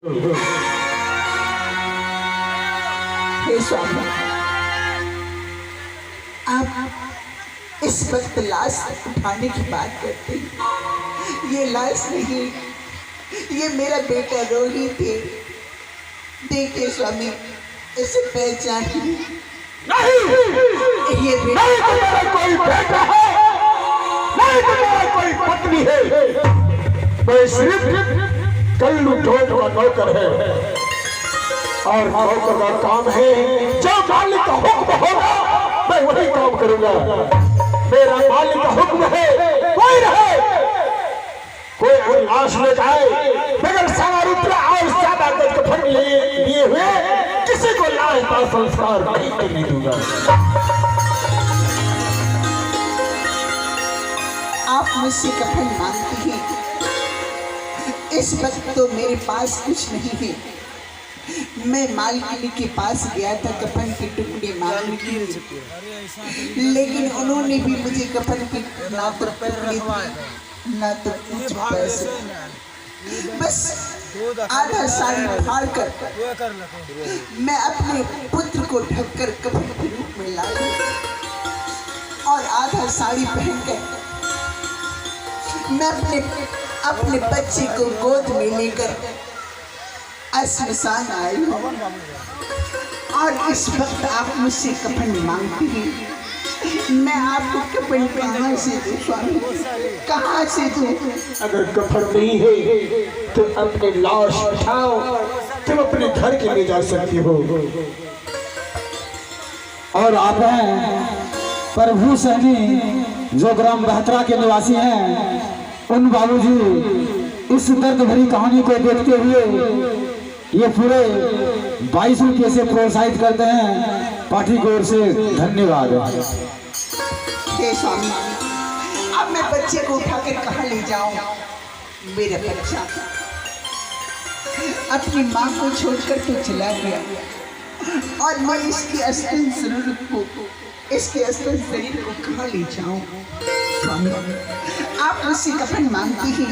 हे स्वामी, आप इस वक्त लाश उठाने की बात करते हैं। ये लाश नहीं, ये मेरा बेटा रोहित है। देखिए स्वामी, इसे पहचान नहीं, ये बेटा नहीं तुम्हारा कोई बेटा है, नहीं तुम्हारा कोई पत्नी है। मैं सिर्फ कल्लू ठोक का नौकर है और नौकर का काम है जो मालिक का हुक्म होगा मैं वही काम करूंगा। मेरा मालिक का हुक्म है कोई रहे, कोई अगर लाश ले जाए मगर 1.25 रुपया और ज्यादा कफन लिए हुए किसी को लाश का संस्कार नहीं करने दूंगा। आप मुझसे कफन मांगती हैं। इस वक्त तो मेरे पास कुछ नहीं है। मैं मालकिनी के पास गया था कफन के टुकड़े मांगने के लिए, लेकिन उन्होंने भी मुझे कफन के ना तो टुकड़े दिए ना तो कुछ पैसे। बस आधा साड़ी फाड़ कर मैं अपने पुत्र को ढककर कफन के रूप में ला गया और आधा साड़ी पहनकर मैं अपने बच्चे को गोद में लेकर श्मशान आई हूँ। और इस वक्त आप मुझसे कफन मांगती हैं। मैं आपको कफन कहाँ से दूँ स्वामी, कहाँ से दूँ? अगर कफन नहीं है तो अपने लाश उठाओ, तुम अपने घर के लिए जा सकती हो। और आप हैं प्रभु सहनी जो ग्राम बहतरा के निवासी हैं, उन बाबूजी इस दर्द भरी कहानी को देखते हुए ये पूरे 22 रुपये से प्रोत्साहित करते हैं। पार्टी की ओर से धन्यवाद। हे स्वामी, अब मैं बच्चे को उठाकर कहाँ ले जाऊं? मेरा बच्चा अपनी माँ को छोड़कर तो चला गया और मैं इसके अस्तन शरीर को कहाँ ले जाऊं? स्वामी, आप मुझसे कफन मांगती हैं,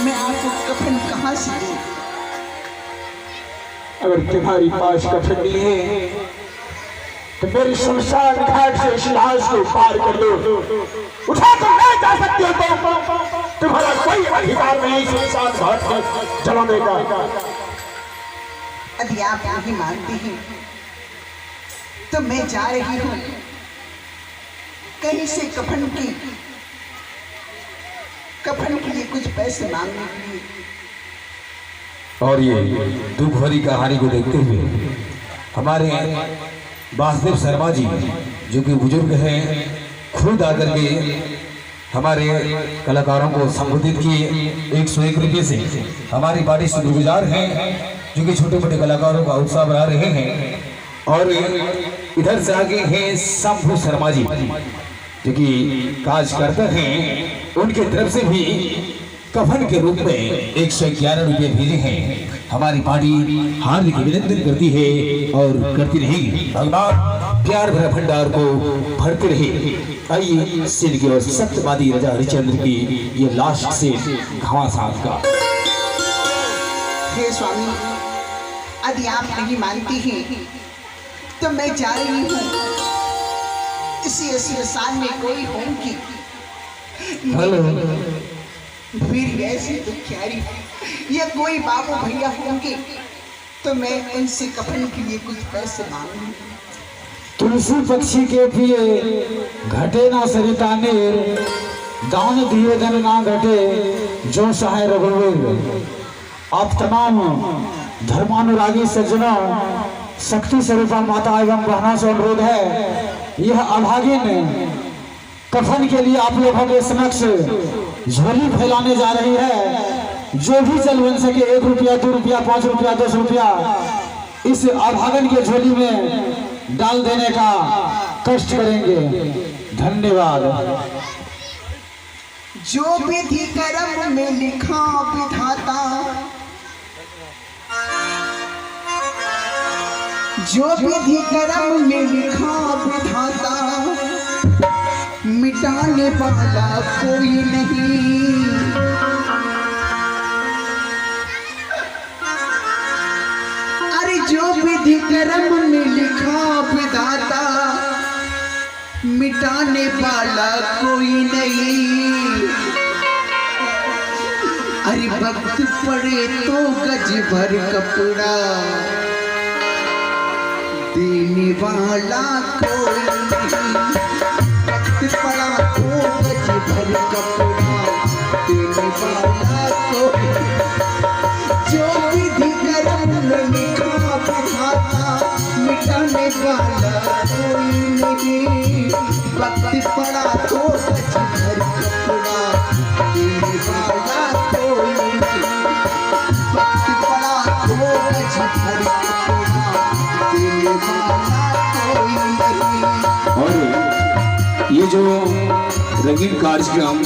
मैं आपको कफन कहाँ से दूं? अगर तुम्हारी पास कफन नहीं है तो मेरी शमशान घाट से इस लाश को पार कर लो, उठा कर ले जा सकते हो। तुम्हारा कोई अधिकार नहीं शमशान घाट से जलाने का। यदि आप नहीं मानती हैं तो मैं जा रही हूँ कहीं से कफन के लिए कुछ पैसे मांगने के लिए। और ये दुख भरी कहानी को देखते हुए हमारे वासुदेव शर्मा जी जो कि बुजुर्ग हैं, खुद आकर के हमारे कलाकारों को संबोधित किए 101 रुपये से। हमारी पार्टी शुक्रगुजार है जो कि छोटे मोटे कलाकारों का उत्साह बढ़ा रहे हैं। और इधर से आगे हैं शंभू शर्मा जी जो कि काज करते हैं, उनके तरफ से भी कफन के रूप में 111 रुपये भेजे हैं। हमारी पार्टी हार्दिक अभिनंदन करती है और करती रहेगी। भगवान प्यार भरा भंडार को भरते रहे। आइए सिर की और सत्यवादी राजा हरिश्चंद्र की ये लास्ट से घमासान का। हे स्वामी, यदि आप नहीं मानती हैं तो मैं जा रही हूँ। इसी श्मशान में कोई होंगी मेरी ऐसी दुखियारी, या कोई बाबू भैया होंगे तो मैं उनसे कफन के लिए कुछ पैसे मांगूंगी। तुलसी पक्षी के पिए घटे ना सरिता नीर, दान दिए धन ना घटे जो सहाय रघुवीर। आप तमाम धर्मानुरागी सज्जनों, शक्ति स्वरूपा माता एवं बहनों से अनुरोध है, यह अभागिन कफन के लिए आप लोगों के समक्ष झोली फैलाने जा रही है। जो भी जल बन सके 1 रुपया 2 रुपया 5 रुपया 10 रुपया इस अभागन के झोली में डाल देने का कष्ट करेंगे। धन्यवाद। जो विधि कर्म में लिखा विधाता, जो विधि कर्म में लिखा विधाता, मिटाने वाला कोई नहीं। विधि कर्म में लिखा विधाता मिटाने वाला कोई नहीं। अरे वक्त पड़े तो गज भर कपड़ा देने वाला कोई नहीं। वक्त पड़ा तो गज भर कपड़ा देने वाला कोई नहीं। जो विधि कर्म में लिखा विधाता मिटाने वाला कोई नहीं। वक्त पड़ा तो गज भर कपड़ा देने वाला कोई नहीं। वक्त पड़ा तो गज भर कपड़ा देने वाला कोई नहीं। और ये जो रंगीन कार्यक्रम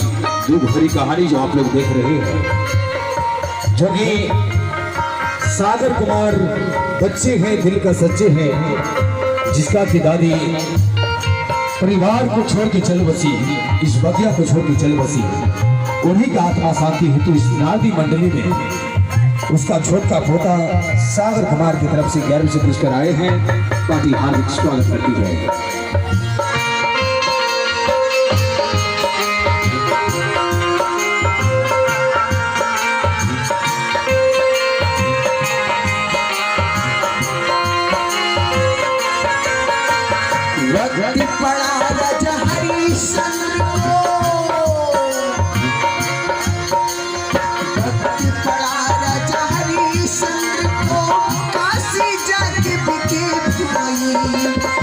दुख भरी कहानी जो आप लोग देख रहे हैं, जो कि सागर कुमार बच्चे हैं, दिल का सच्चे हैं, जिसका कि दादी परिवार को छोड़ के चल बसी, इस बगिया को छोड़ के चल बसी, उन्हीं का आत्मा शांति हेतु इस नारदी मंडली में उसका छोटा पोता सागर कुमार की तरफ से 11 से पुरस्कार आए हैं। पार्टी हार्दिक स्वागत करती है। वक्त पड़ा राजा हरिश्चंद्र को, वक्त पड़ा राजा हरिश्चंद्र को, काशी जाके बिके भाई।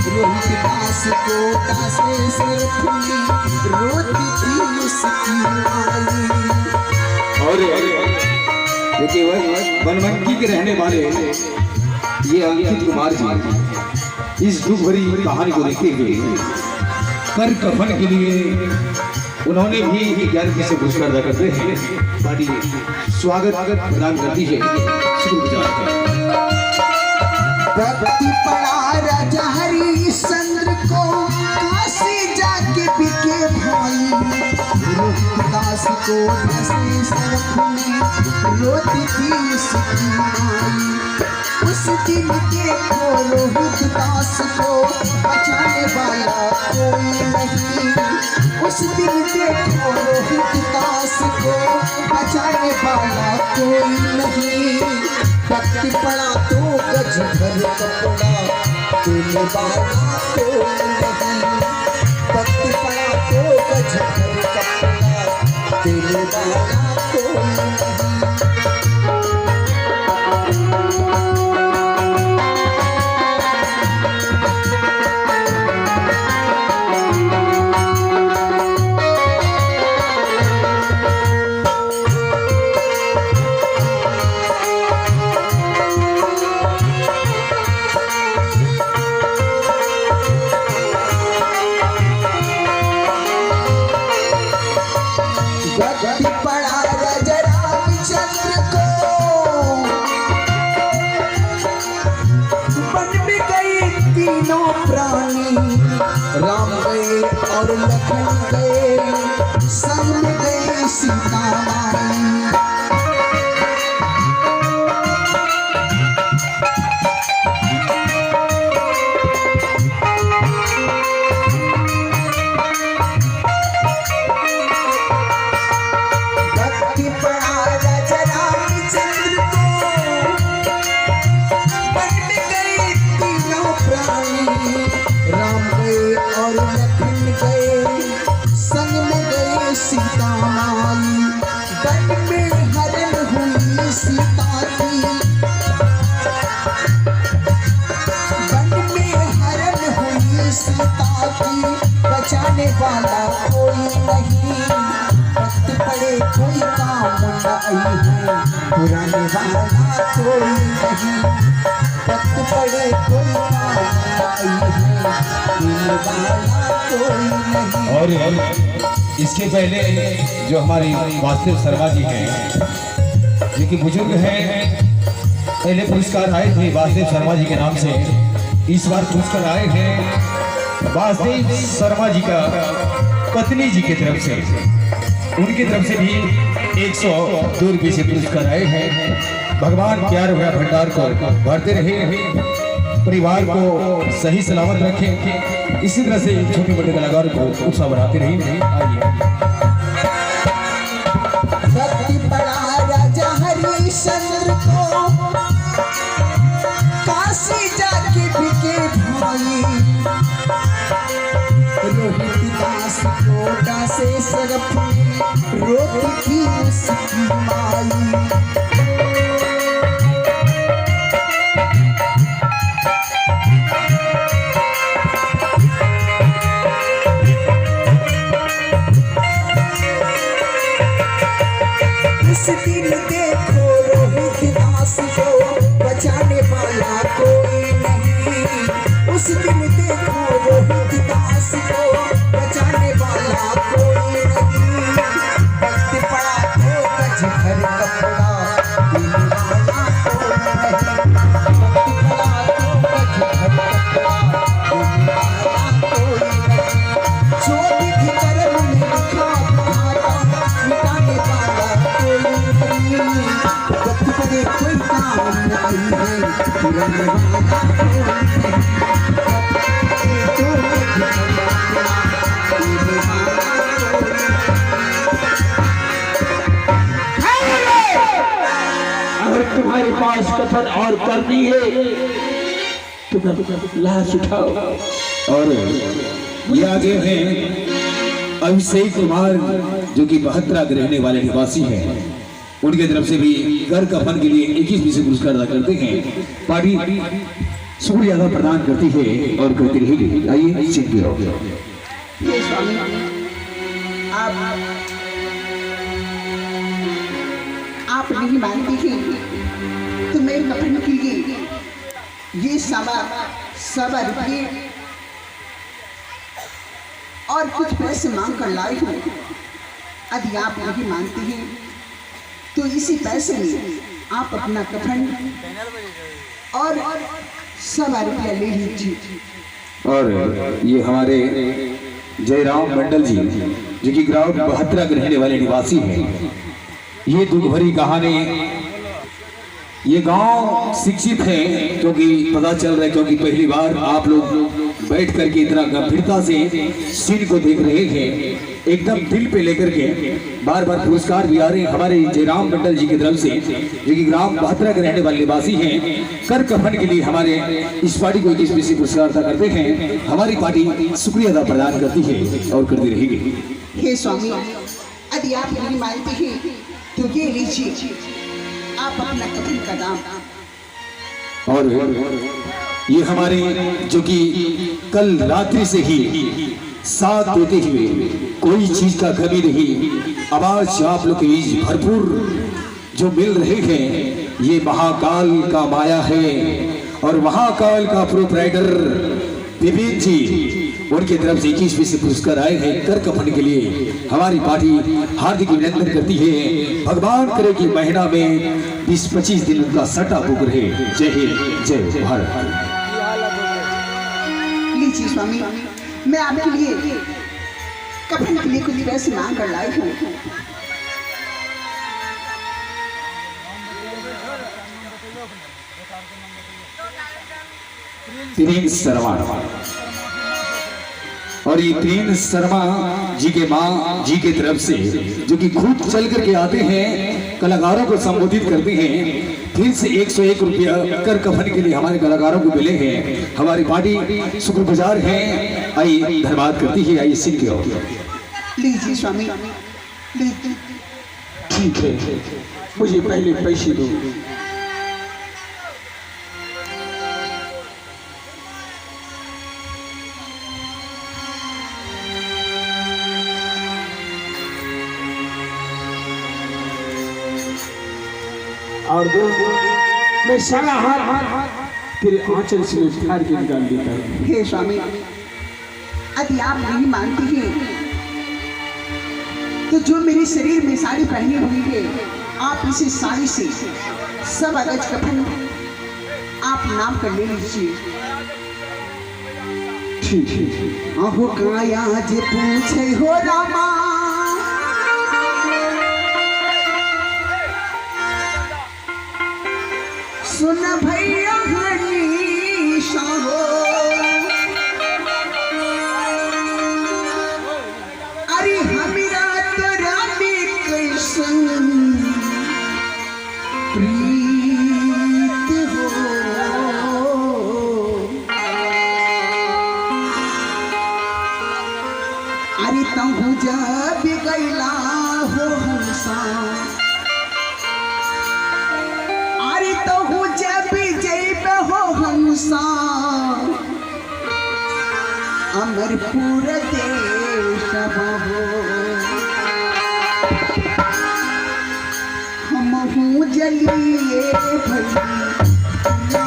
रोहित दास को दासेश्वर फूली रोती थी उसकी माई। और देखिए बनमनकी के रहने वाले ये अंकित कुमार जी इस दुख भरी कहानी को देखते हुए कर कफन के लिए उन्होंने भी 11 से पुरस्कार अदा करते हैं। पार्टी स्वागत प्रदान करती है, शुक्रगुजार है। वक्त पड़ा राजा हरिश्चंद्र को, काशी जाके बिके भाई। रोहिदास को दासेश्वर फूली रोती थी उसकी माई। उस दिन देखो रोहिदास को बचाने वाला कोई नहीं। उस दिन देखो रोहिदास को बचाने वाला कोई नहीं। वक्त पड़ा तो गज भर कपड़ा देने वाला कोई नहीं। वक्त पड़ा तो गज भर कपड़ा देने वाला कोई नहीं। वक्त पड़ा राजा रामचंद्र को, वन में गए तीनों प्राणी। राम गए और लखन गए, संग में गए सीता माई। राम गए और लखन गए, संग में गए सीता माई। वन में हरण हुई सीता की, वन में हरण हुई सीता की, बचाने वाला कोई नहीं। वक्त पड़े कोई काम नहीं है, पुराने वाला कोई नहीं। वक्त पड़े कोई काम नहीं है, पुराने वाला कोई नहीं। और इसके पहले जो हमारी वासुदेव शर्मा जी हैं, जो कि बुजुर्ग हैं, पहले पुरस्कार आए थे वासुदेव शर्मा जी के नाम से। इस बार पुरस्कार आए हैं वासुदेव शर्मा जी का पत्नी जी की तरफ से, उनकी तरफ से भी 102 रुपये से पुरस्कार आए हैं। भगवान प्यार भरा भंडार को भरते रहे। परिवार को सही सलामत रखें। इसी तरह से छोटे बड़े कलाकार को उत्साह बढ़ाते रहिए। आइए। भक्ति बड़ा राजा हरिश्चंद्र को काशी जाके बिके भाई, रोहित दास को दासे सरफ रोटी थी उसकी माई। उस दिन देखो रोहित दास को बचाने वाला कोई नहीं। उस दिन देखो रोहित दास को बचाने वाला कोई नहीं। वक्त पड़ा तो गज भर कपड़ा देने वाला कोई नहीं। वक्त पड़ा तो गज भर कपड़ा देने वाला कोई नहीं। जो विधि कर्म में लिखा था मिटाने वाला वक्त पड़े कोई काम नहीं है पुराने वाला अगर तुम्हारे पास कथन और करनी है तो लाश उठाओ। और ये आगे हैं अभिषेक कुमार जो कि बहत्रा के रहने वाले निवासी हैं। उनके तरफ से भी घर कफन के लिए 21 विशेष पुरस्कार अदा करते हैं। पार्टी शुक्रिया अदा प्रदान करती है और करती रहेगी। आइए सीख हो ये स्वामी आप नहीं मानती हैं तो मैं कफन के लिए ये सवा रुपये और कुछ पैसे मांग कर लाई हूँ। यदि आप नहीं मानती हैं तो इसी पैसे में आप अपना कफन और सवा रुपया ले लीजिए। और ये हमारे जयराम मंडल जी जो कि ग्राम बहत्रा के रहने वाले निवासी हैं। ये दुख भरी कहानी, ये गांव शिक्षित है क्योंकि पता चल रहा है, क्योंकि पहली बार आप लोग बैठ करके इतना गंभीरता से सीन को देख रहे हैं, एकदम दिल पे लेकर के बार बार पुरस्कार भी आ रहे हैं हमारे जयराम मंडल जी की तरफ से जो कि ग्राम बहत्रा के रहने वाले निवासी हैं। कर कफन के लिए हमारे इस पार्टी को 21 विशेष पुरस्कार अदा करते हैं। हमारी पार्टी शुक्रिया अदा प्रदान करती है और करती रहेगी। हे स्वामी यदि आप नहीं मानते हैं तो ये लीजिए आप अपना कफन का दाम। और ये हमारे जो कि कल रात्रि से ही साथ देते हुए कोई चीज का कमी नहीं, आवाज आप लोग के बीच भरपूर जो मिल रहे हैं, ये महाकाल का माया है। और महाकाल का प्रोप्राइटर विवेक जी उनकी तरफ से 21 विशेष पुरस्कार आए हैं कर कफन के लिए। हमारी पार्टी हार्दिक अभिनंदन करती है। भगवान करे कि महीना में 20-25 दिन उनका सटा बुक रहे। जय हिंद, जय भारत। लीजिए स्वामी मैं आपके लिए कफन के लिए कुछ पैसे मांग कर लाई हूँ। प्रिंस शर्मा और ये प्रिंस शर्मा जी के माँ जी के तरफ से जो कि खुद चल करके आते हैं, कलाकारों को संबोधित करते हैं। फिर से 101 रुपया कर कफन के लिए हमारे कलाकारों को मिले हैं। हमारी पार्टी शुक्रगुजार है। आइए धन्यवाद करती है। आइए सिंह के लीजिए स्वामी लीजिए। ठीक है, मुझे पहले पैसे दो। और दो मैं सारा हाथ तेरे आंचल से फाड़ के निकाल देता हूँ। हे स्वामी यदि आप नहीं मानती हैं तो जो मेरे शरीर में साड़ी पहनी हुई है आप इसे साड़ी से सब अगज कफन आप नाम कर ले लीजिए। ठीक है। अहो काया जे पूछे हो रामा सुन भैया हनी हमेशा हो। अरे हमरा तोरा में कैसन प्रीत हो। अरे तहु जब गैला हो हमसा, अरे तहु जब जैब हो हमसा, अमर पूरा देश हो। हम हूँ जलिए भैया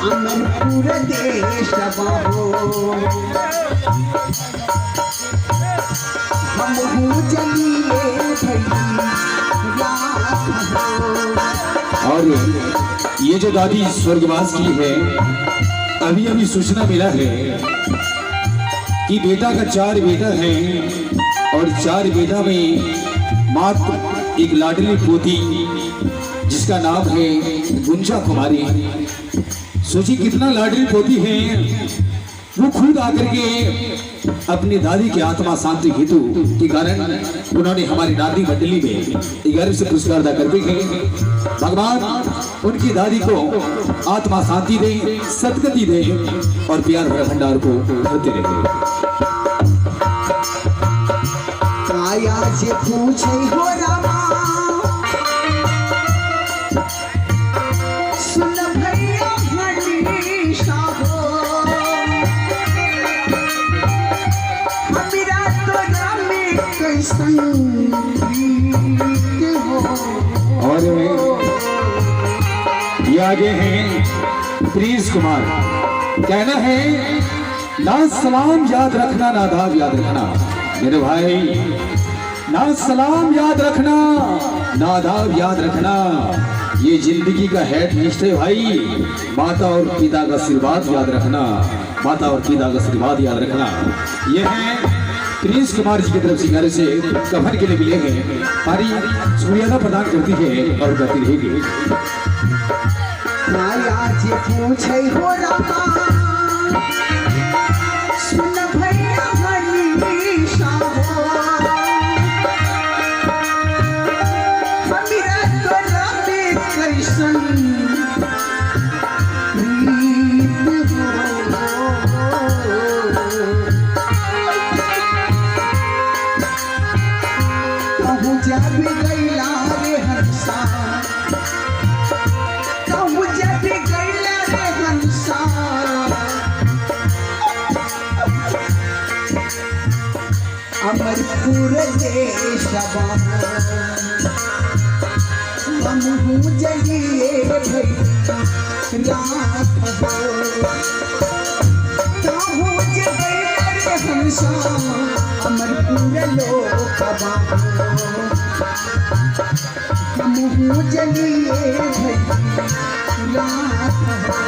अमर पूरा देश बहो। हम हूँ जलिए भैया। और ये जो दादी स्वर्गवास की है, अभी अभी सूचना मिला है कि बेटा का 4 बेटा है और 4 बेटा में मात्र एक लाडली पोती जिसका नाम है गुंजा कुमारी। सोची कितना लाडली पोती है, वो खुद आकर के अपनी दादी की आत्मा शांति हेतु के कारण उन्होंने हमारी दादी मंडली में 11 से पुरस्कार अदा करते हैं। भगवान उनकी दादी को आत्मा शांति दे, सदगति दे और प्यार भरा भंडार को भरते रहे। काया से पूछे हो रामा, सुन भैया हमेशा हो। हमरा तोरा में कैसन प्रीत हो। और ये आगे हैं प्रिंस कुमार। कहना है ना सलाम याद रखना, ना आदाब याद रखना मेरे भाई, ना सलाम याद रखना, ना आदाब याद रखना। ये जिंदगी का हेड निश्चय भाई। माता और पिता का आशीर्वाद याद रखना, माता और पिता का आशीर्वाद याद रखना। ये है प्रिंस कुमार जी की तरफ से घर से कफन के लिए मिले हैं। हमारी सूर्यादा प्रदान करती है और करती रहेगी। काया से पूछे हो रामा, सुन भैया हमेशा हो। हमरा तोरा में कैसन प्रीत हो। कहूँ जब गैला रे हंसा, कहूँ जब गैला रे हंसा, अमर पूरा देश बहो। हम हूँ जलिए भैया रात हो। कहूँ जब गैला रे हंसा, अमर पूरा लोक बहो। हम हूँ जलिए भैया रात हो।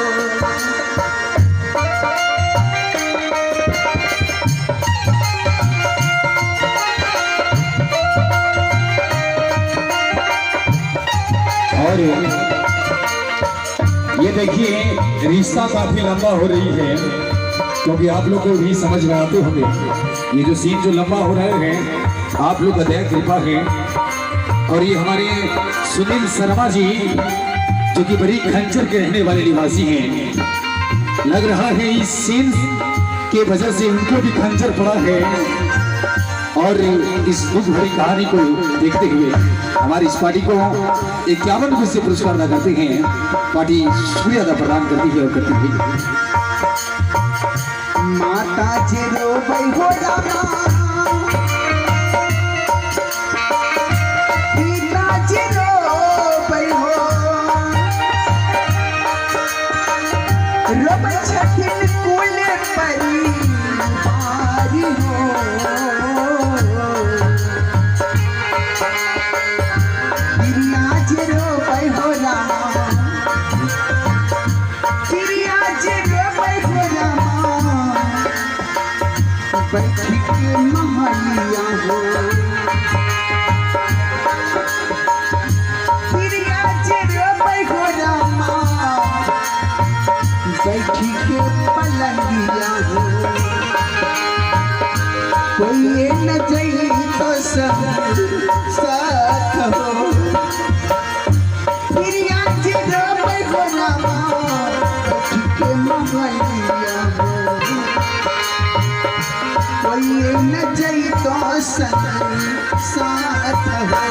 और ये देखिए रिश्ता काफी लंबा हो रही है, क्योंकि आप लोग को भी समझ में आते होंगे। ये जो सीन जो लंबा हो रहे हैं, आप लोग का दया कृपा है। और ये हमारे सुनील शर्मा जी जो कि बड़ी खंजर के रहने वाले निवासी हैं, लग रहा है इस सीन के वजह से उनको भी खंजर पड़ा है। और इस दुख भरी कहानी को देखते हुए हमारी इस पार्टी को 51 रुपये से पुरस्कार अदा करते हैं। पार्टी सूर्यादा प्रदान करती है और करती है। माता जी रोबै हो रामा, पिता जी रोबै हो। रोबै छथिन कुल परिवार हो। प्रिया जी रोबै हो रामा, प्रिया जी रोबै हो रामा। बैठ के न जई तो साथ हो प्रिया जी रोबै हो रामा के महलिया हो कोई न जई तो साथ हो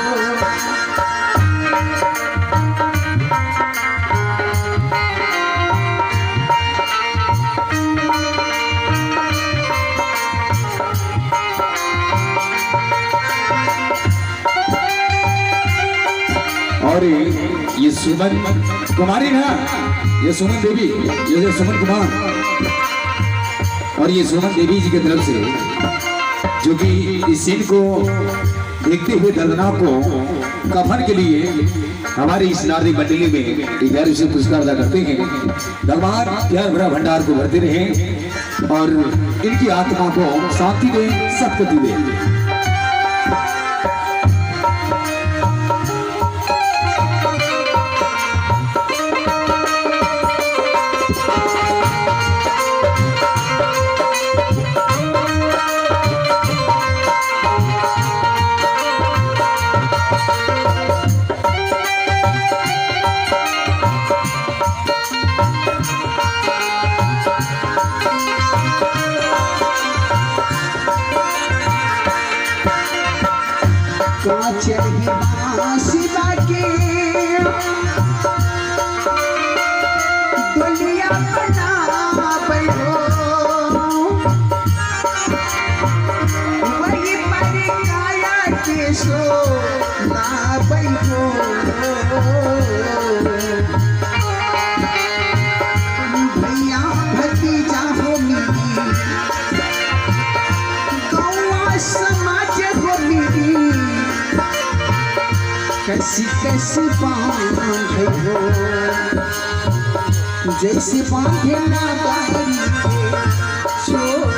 और ये सुमन कुमारी ना, ये सुमन देवी, ये सुमन कुमार और ये सुमन देवी जी की तरफ से जो कि इस सीन को देखते हुए दर्दनाक को कफन के लिए हमारी इस नारी मंडली में 11 से पुरस्कार अदा करते हैं। भगवान प्यार भरा भंडार को भरते रहे और इनकी आत्मा को शांति दे, सद्गति दे। शिवा के दुनिया बना बैठो वही पर काया के सो ना बैठो भैया भतीजा हो मेरी गौवा समाज हो मेरी कैसी कैसी बांधे हो जैसे बांधे ना बाहरी चोर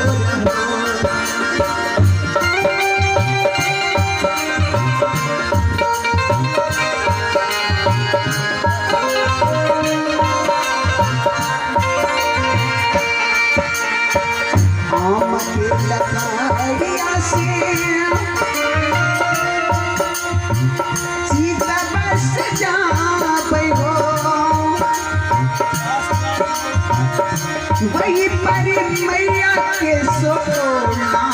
आम के लकड़िया से वही पर मैया के सोना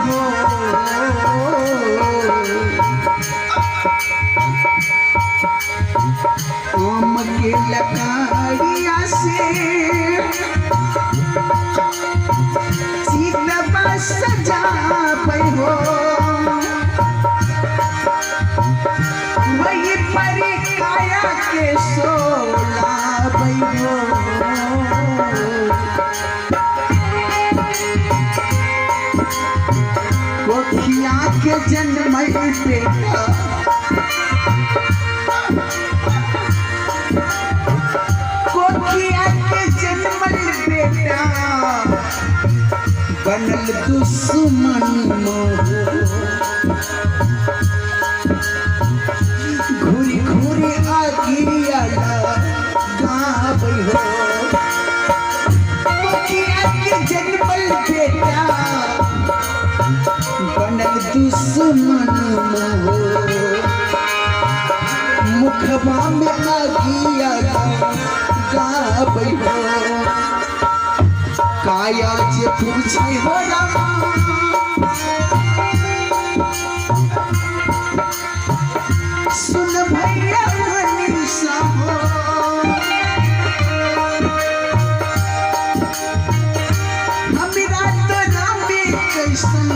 हो आम के लकड़िया से सीता सजा हो वही पर काया के सोना हो कोठिया के जन्म बेटा कोठिया के जन्म बेटा बनल दुश्मन घूरी घूरी आगिया गाबै हो कोठिया के जन्म बेटा बनल दुश्मन हो मुखबा में आगिया गाबै हो काया जे पूछे हो रामा सुन भैया मनीषा हो हमरा तो रामे कैसन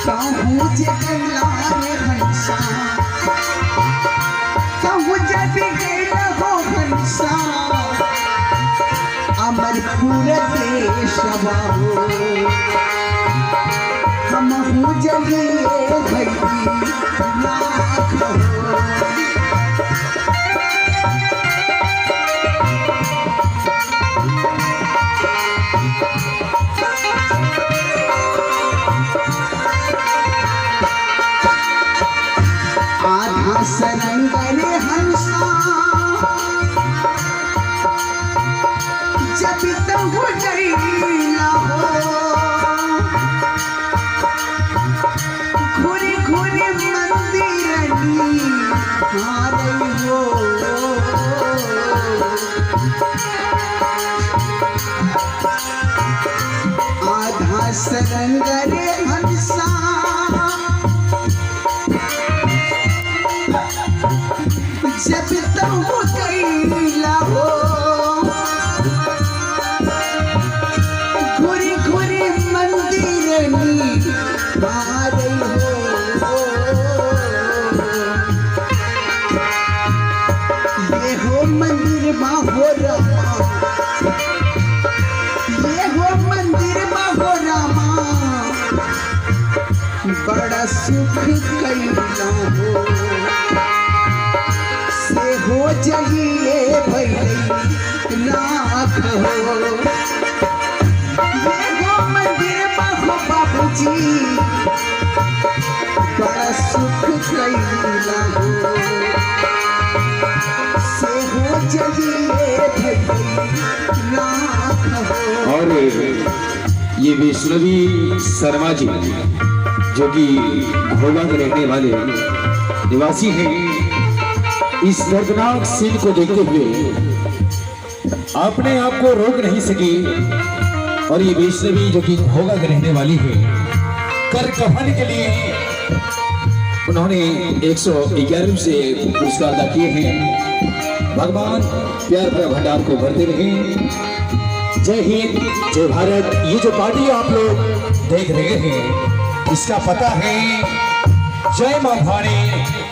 कहूँ जे कल्याण हंसा कहूँ जब गैल हो हंसा अमर पूरा देश हो हम हूँ जलिए भई लाख हो सरंगर हंसा मंदिर हो रामा, ये हो मंदिर हो रामा, बड़ा सुख कैला हो, से हो जाइए भैले राख हो। ये हो मंदिर हो बाबूजी, बड़ा सुख कैला हो, से हो जाइए भैले राख हो। और ये वैष्णवी शर्मा जी जो कि घोड़ा के रहने वाले निवासी हैं, इस दर्दनाक सीन को देखते हुए अपने आप को रोक नहीं सकी और ये वैष्णवी जो कि घोगा के रहने वाली है, कर कफन के लिए उन्होंने 111 से पुरस्कार अदा किए हैं। भगवान प्यार भरा भंडार को भरते रहे। जय हिंद, जय भारत। ये जो पार्टी आप लोग देख रहे हैं, इसका पता है जय मां भानी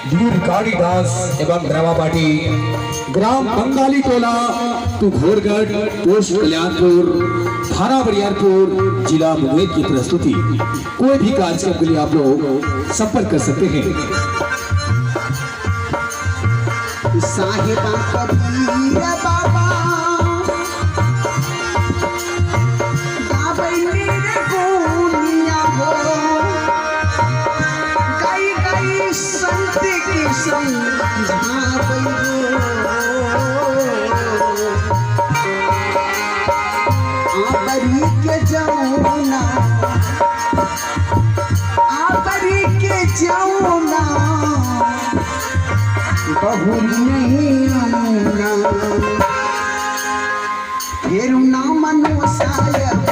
वीर काड़ी दास एवं ड्रामा पार्टी, ग्राम बंगाली टोला टू घोरगढ़, पोस्ट कल्याणपुर, थाना बरियारपुर, जिला मुंगेर की प्रस्तुति। कोई भी कार्यक्रम के लिए आप लोग संपर्क कर सकते हैं। साहिबा कबीर बाबा गाबै मेरे गुनिया हो, गाई गाई संत के समझाबै आबरी के जौना, आबरी के जौना, बहु नहीं आना, फिर ना मनो सायब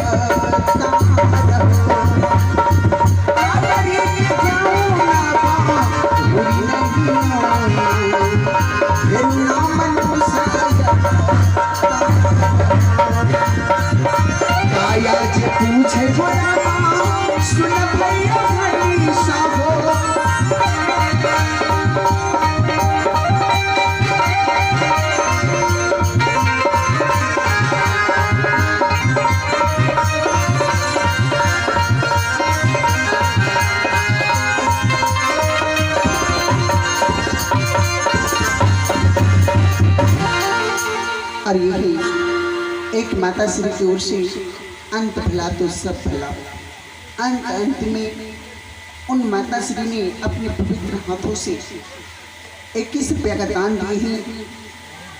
आबरी के जौना, बहु नहीं आना, फिर ना मनो सायब। काया जे पूछे गोरा सुन भैया हरी साहो, और यही एक माता श्री की ओर से अंत भला तो सब भला। अंत में उन माता श्री ने अपने पवित्र हाथों से 21 रुपया का दान दिए हैं।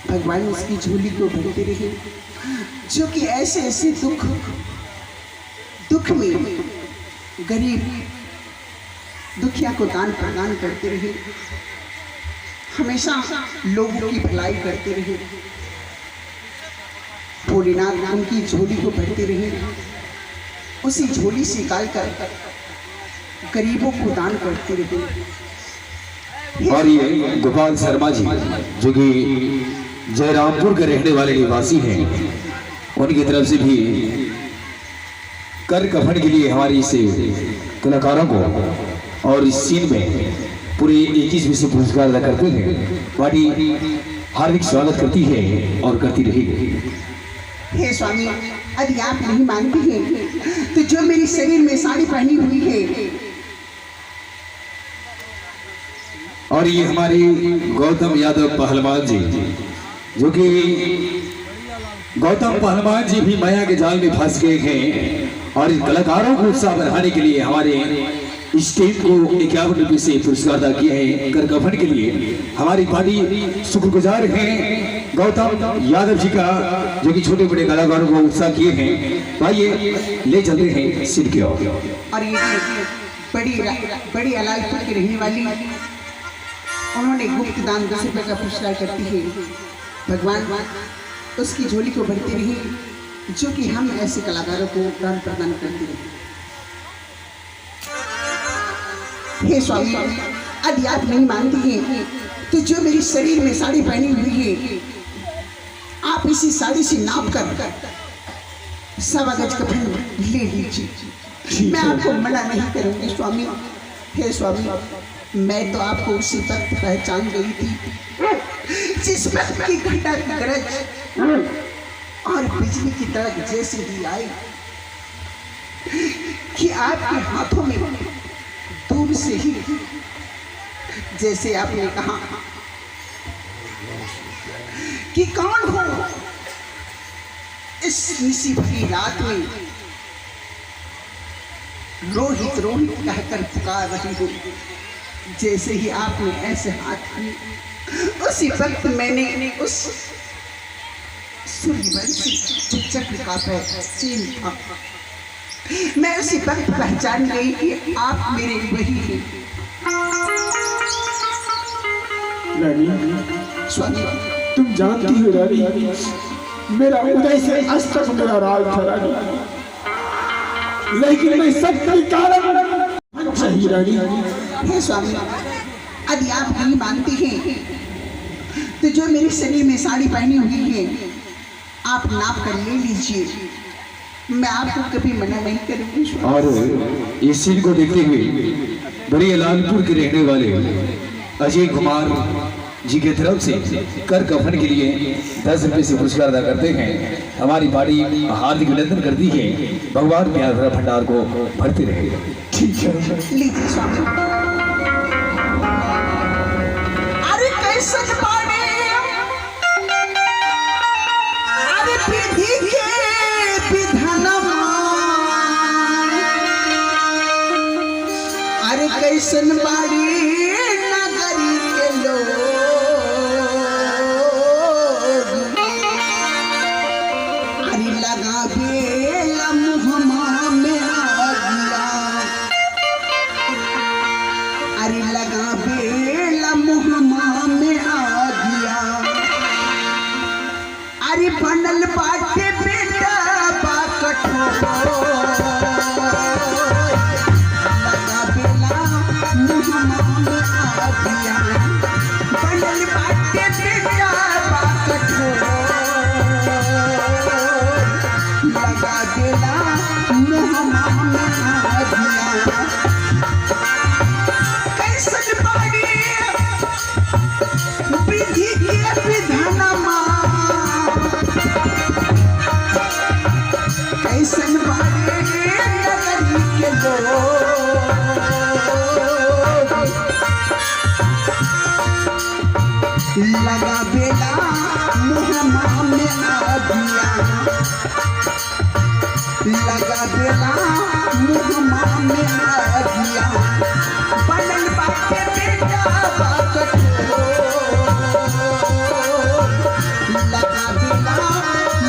भगवान उसकी झोली को भरते रहे, जो कि ऐसे ऐसे दुख में गरीब दुखिया को दान प्रदान करते रहे, हमेशा लोगों की भलाई करते रहे। भोलेनाथ उनकी झोली को भरते रहे, उसी झोली से निकाल कर गरीबों को दान करते रहे। और ये गोपाल शर्मा जी जो कि जयरामपुर के रहने वाले निवासी हैं, उनकी तरफ से भी कर कफन के लिए हमारी इस कलाकारों को और इस सीन में पूरे 21 में से पुरस्कार अदा करते हैं। पार्टी हार्दिक स्वागत करती है और करती रहेगी। हे स्वामी, यदि आप नहीं मानते हैं तो जो मेरी शरीर में साड़ी पहनी हुई है, और ये हमारी गौतम यादव पहलवान जी जो कि गौतम पहलवान जी भी माया के जाल में फंस गए हैं और इन कलाकारों को उत्साह बढ़ाने के लिए हमारे इस टीम को 51 रुपये से पुरस्कार अदा किए हैं। कर कफन के लिए हमारी पार्टी शुक्रगुजार है गौतम यादव जी का, जो कि छोटे बड़े कलाकारों को उत्साह किए हैं। आइए ले चलते हैं सिर की ओर। और ये बड़ी अलालपुर की रहने वाली, उन्होंने गुप्त दान 10 रुपये का पुरस्कार करती है। भगवान उसकी झोली को भरते रहे, जो कि हम ऐसे कलाकारों को दान प्रदान करते रहे। हे स्वामी, यदि आप नहीं मानते हैं तो जो मेरी शरीर में साड़ी पहनी हुई है, आप इसी साड़ी से नाप कर 1.25 गज कफन ले लीजिए। मैं आपको मना नहीं करूंगी स्वामी। हे स्वामी, मैं तो आपको उसी वक्त पहचान गई थी जिस वक्त की घंटा की गरज और बिजली की तड़क जैसे ही आई कि आपके हाथों में दूर से ही, जैसे आपने कहा कि कौन हो इस निसी भरी रात में रोहित रोहित कहकर पुकार रही हो, जैसे ही आपने ऐसे हाथ किए उसी वक्त मैंने उस सूर्यवंशी जो चक्र का चीन था, मैं उसी वक्त पहचान गई कि आप मेरे वही हैं। रानी, स्वामी तुम जानती हो रानी, मेरा उदय से अस्त तक मेरा राज था रानी, लेकिन मैं सबके कारण चाहिए रानी। हे स्वामी, यदि आप नहीं मानते हैं तो जो मेरी शरीर में साड़ी पहनी हुई है आप नाप कर ले लीजिए, मैं आपको कभी मना नहीं करूंगी। और इस सीन को देखते हुए बड़े लालपुर के रहने वाले अजय कुमार जी की तरफ से कर कफन के लिए 10 रुपये से पुरस्कार अदा करते हैं। हमारी पार्टी हार्दिक अभिनंदन करती है, भगवान प्यार भंडार को भरते रहे। ठीक है, लीजिए स्वामी। अरे कैसन पानी, अरे विधि के विधानमा, अरे कैसन बाड़ी नगरी के लोग, अरे लगा बेला मुहम्मा में आगिया, अरे लगा बेला मुहम्मा में आगिया, अरे बनल बाटे बेटा बा कठोर, लगा बेला मुहम्मा में आगिया, बनल बाटे बेटा बा कठोर, लगा बेला मुहम्मा में आगिया। कैसन बाड़ी विधि के विधानमा, कैसन बाड़ी नगरी के लोग, लगा बेला मुहम्मा में आगिया, लगा बेला मुहम्मा में आगिया, बनल बाटे बेटा बा कठोर, लगा बेला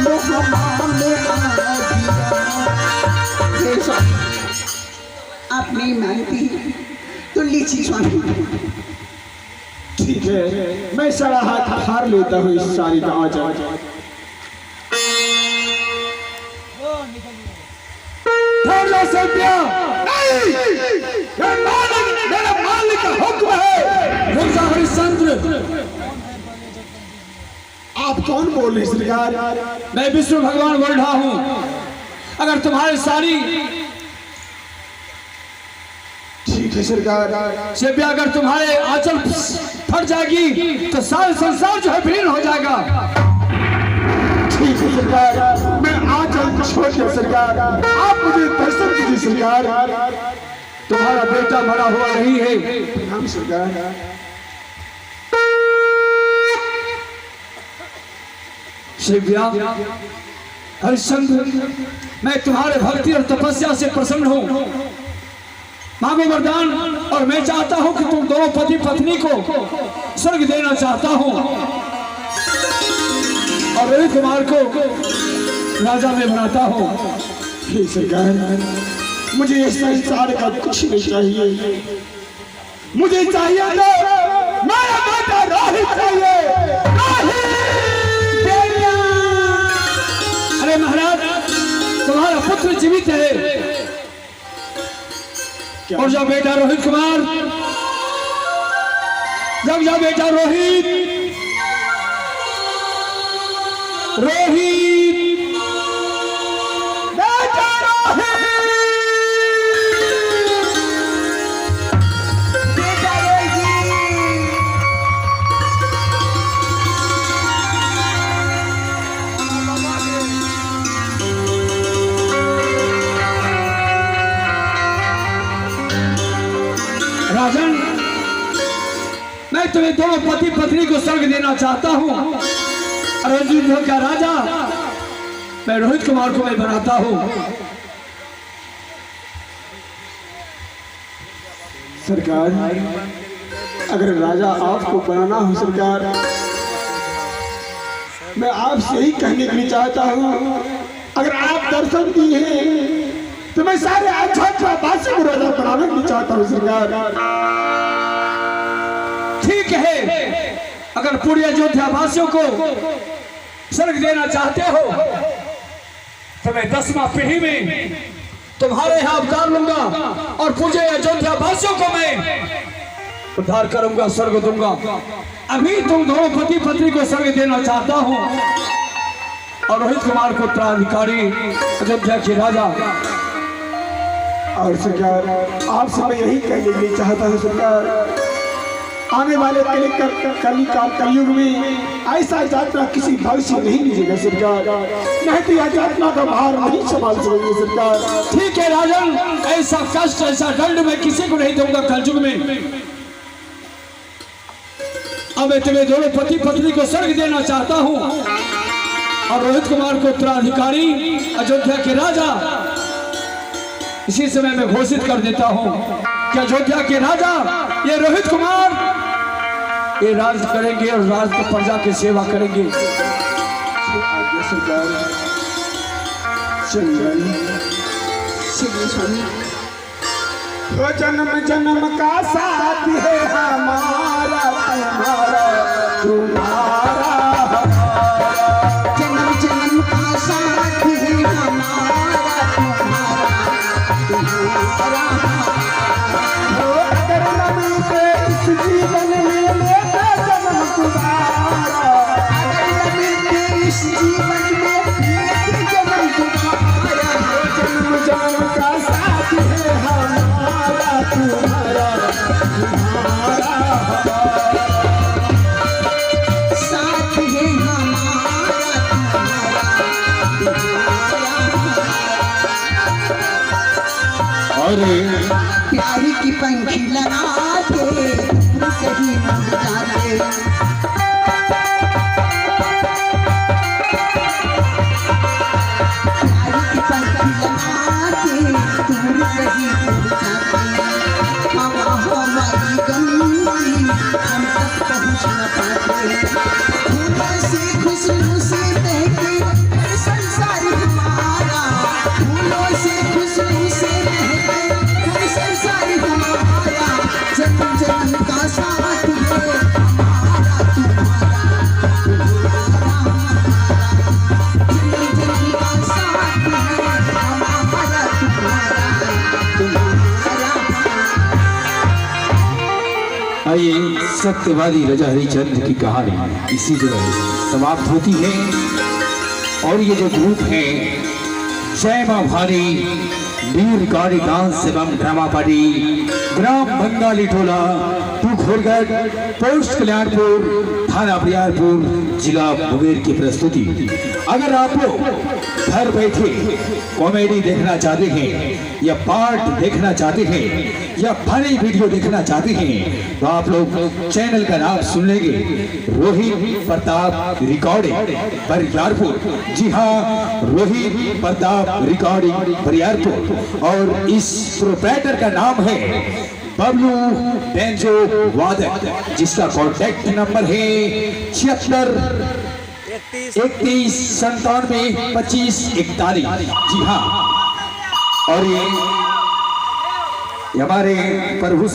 मुहम्मा में आगिया। हे स्वामी, आप नहीं मानती तो लीजिए स्वामी। ठीक है, मैं सारा हाथ हार लेता हूँ इस सारी का आजा। मेरा मालिक का हुक्म है। मिर्जा हरिश्चंद्र, आप कौन बोल रहे सरकार? मैं विष्णु भगवान बोल रहा हूँ। अगर तुम्हारी साड़ी ठीक है सरकार, से भी अगर तुम्हारे आंचल फट जाएगी तो सारे संसार जो है विलीन हो जाएगा। ठीक है सरकार, मैं आंचल छोड़ दिया सरकार, आप मुझे दर्शन दीजिए सरकार। तुम्हारा बेटा मरा हुआ नहीं है। हम सरकार, शिव्या, हरिश्चंद्र, मैं तुम्हारे भक्ति और तपस्या से प्रसन्न हूँ। मांगो वरदान, और मैं चाहता हूँ कि तुम दोनों पति पत्नी को स्वर्ग देना चाहता हूँ और रोहित कुमार को राजा में बनाता हूँ। हे सरकार, मुझे इस संसार का कुछ नहीं चाहिए, मुझे चाहिए तो मेरा बेटा रोहित चाहिए। अरे महाराज, तुम्हारा पुत्र जीवित है और जब बेटा रोहित कुमार, जब बेटा रोहित बेटा मैं तुम्हें दोनों पति पत्नी को स्वर्ग देना चाहता हूँ। अयोध्या का राजा मैं रोहित कुमार को मैं बनाता हूँ। सरकार, अगर राजा आपको बनाना हो सरकार, मैं आपसे ही कहने के लिए चाहता हूँ, अगर आप दर्शन दिए तो मैं सारे अयोध्यावासी को राजा बनाने के लिए चाहता हूँ सरकार। ठीक है, अगर पूरे अयोध्या वासियों को स्वर्ग देना चाहते हो तो मैं 10वां पीढ़ी में तुम्हारे यहाँ अवतार लूंगा और पूरे अयोध्या वासियों को मैं उद्धार करूंगा, स्वर्ग दूंगा। अभी तुम दोनों पति पत्नी को स्वर्ग देना चाहता हूँ और रोहित कुमार को उत्तराधिकारी अयोध्या के राजा। और सरकार, आपसे मैं यही कहने के लिए चाहता हूँ सरकार, आने वाले कलयुग में ऐसा यात्रा किसी भविष्य नहीं लीजिएगा सरकार, नहीं तो यह यात्रा का भार नहीं संभाल सकेंगे सरकार। ठीक है राजन, ऐसा कष्ट ऐसा दंड मैं किसी को नहीं दूंगा कलयुग में। अब मैं तुम्हें दोनों पति पत्नी को स्वर्ग देना चाहता हूँ और रोहित कुमार को उत्तराधिकारी अयोध्या के राजा। इसी समय मैं घोषित कर देता हूँ कि अयोध्या के राजा ये रोहित कुमार ये राज करेंगे और राज की प्रजा की सेवा करेंगे। सरकार चलिए स्वामी। वो जन्म जन्म का साथ है हमारा तुम्हारा तुम्हारा, जन्म जन्म का साथ है हमारा तुम्हारा। वो अगर न मिलते इस जीवन में लेते जन्म तुम्हारा, अगर न मिलते इस जीवन में लेते जन्म तुम्हारा। जन्म जन्म का साथ है हमारा तुम्हारा तुम्हारा, साथ है हमारा और प्यारी की पंखी लगा के कहीं उड़ जाते। प्यारी की पंखी लगा के दूर कहीं उड़ जाते। हवा हमारी गंदी हम तक पहुँच न पाते। फूलों से खुशबू से महके हर संसार हमारा, फूलों से खुशबू से महके हर संसार हमारा। जन्म जन्म का साथ है हमारा तुम्हारा तुम्हारा, जन्म जन्म का साथ है हमारा तुम्हारा तुम्हारा। आइए, सत्यवादी राजा हरिश्चंद्र की कहानी इसी जगह समाप्त होती है। और ये जो ग्रुप है जय मां भारी वीर गाड़ी डांस एवं ड्रामा पार्टी ग्राम बंगाली टोला टूखोरगढ़ पोस्ट कल्याणपुर थाना बरियारपुर जिला मुंगेर की प्रस्तुति। अगर आप लोग घर बैठे कॉमेडी देखना चाहते हैं या पार्ट देखना चाहते हैं या फनी वीडियो देखना चाहते हैं तो आप लोग चैनल का नाम सुन लेंगे, रोहित प्रताप रिकॉर्डिंग बरियारपुर। जी हाँ, रोहित प्रताप रिकॉर्डिंग बरियारपुर। और इस प्रोप्राइटर का नाम है बबलू बेंजो वादक, जिसका कॉन्टैक्ट नंबर है 76 31 97 25 41। जी हाँ, और ये हमारे प्रभु